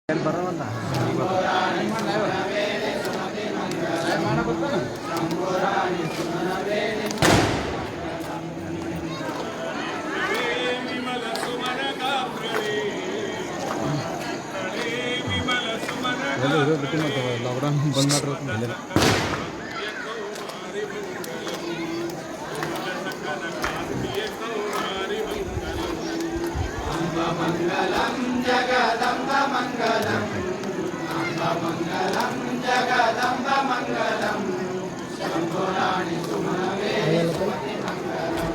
ಬರೋಲ್ಲ ಬಿಟ್ಟು ಲಾಕ್ಡೌನ್ ಬಂದ್ ಮಾಡಿರೋದು मंगलम जगदम्ब मंगलम अम्ब मंगलम जगदम्ब मंगलम शंभुराणि सुमनवे सुमति मंगलम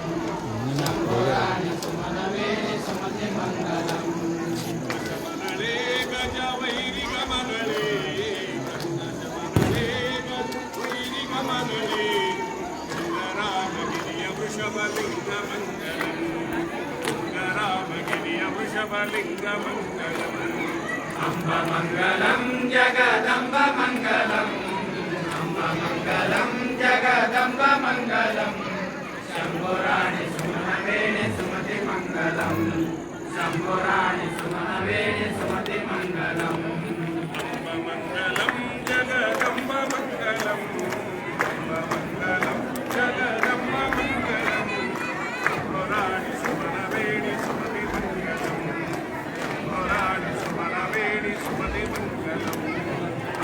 शंभुराणि सुमनवे सुमति मंगलम गजमनरे गजवैरि गमनरे गजमनरे गजवैरि गमनरे रामगिरिय वृषभलिंग मंगलम वृषभलिङ्गमङ्गलम् अम्ब मङ्गलं जगदम्ब मङ्गलम् अम्ब मङ्गलं जगदम्ब मङ्गलं शम्भुराणि सुमनवेणि सुमति मङ्गलं शम्भुराणि सुमनवेणि सुमति मङ्गलम् अम्ब मङ्गलं जगदम्ब मङ्गलम् अम्ब मङ्गलं जगदम्ब मङ्गलं शम्भुराणि सुमनवेणि सुमति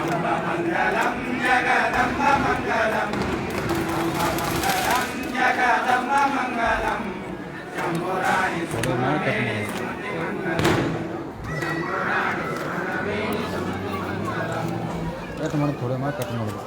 अम्ब मङ्गलं जगदम्ब मङ्गलम् अम्ब मङ्गलं जगदम्ब मङ्गलं शम्भुराणि सुमनवेणि सुमति मङ्गलं शम्भुराणि सुमनवेणि सुमति मङ्गलम् कट ಮಾಡಿ ಥೋಡೆ ಮಾಡಿ ಕಟ್ ಮಾಡೋದು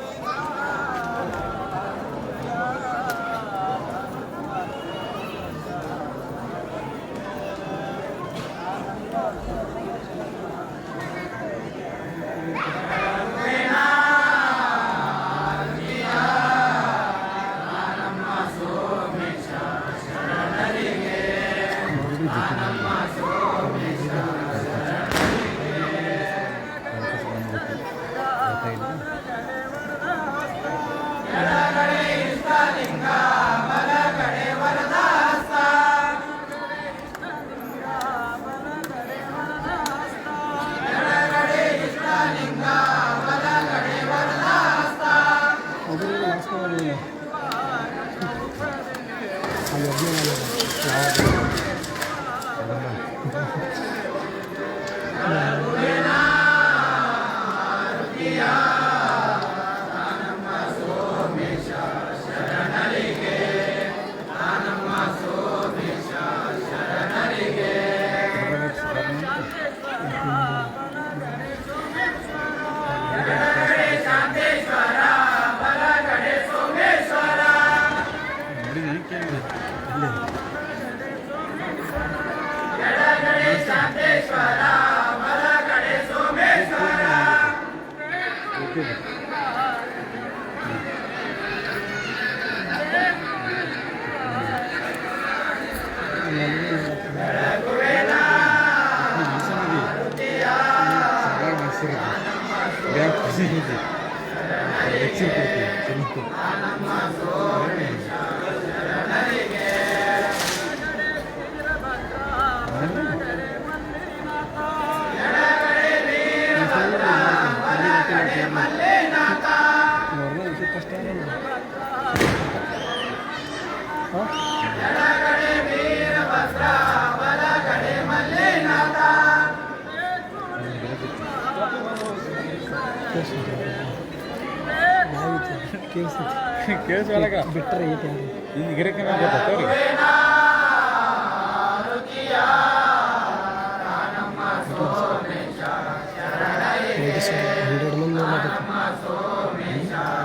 ಕೇಳಿಸೋಳಗ ಬಿಟ್ಟರೆ ಐತೆ ಇನ್ನು ಗಿರಕ್ಕೆ ಗೊತ್ತಾವ್ರಿ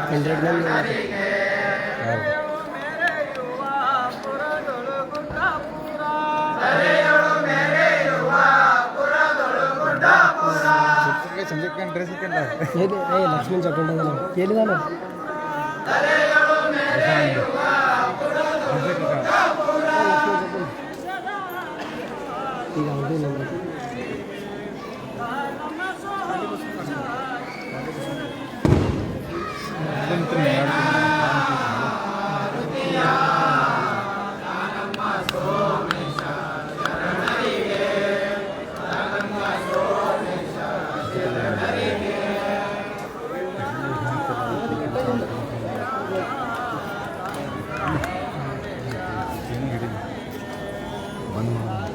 ಹಂಡ್ರೆಡ್ ಮಂದಿ ಸಂಜೆ ಡ್ರೆಸ್ ಲಕ್ಷ್ಮಣ್ ಚಕೊಂಡ ಕೇಳಿದಾನ ಈಗ ಹೌದು ನಮಗೆ ಬಂದ್ ಮಾಡಿ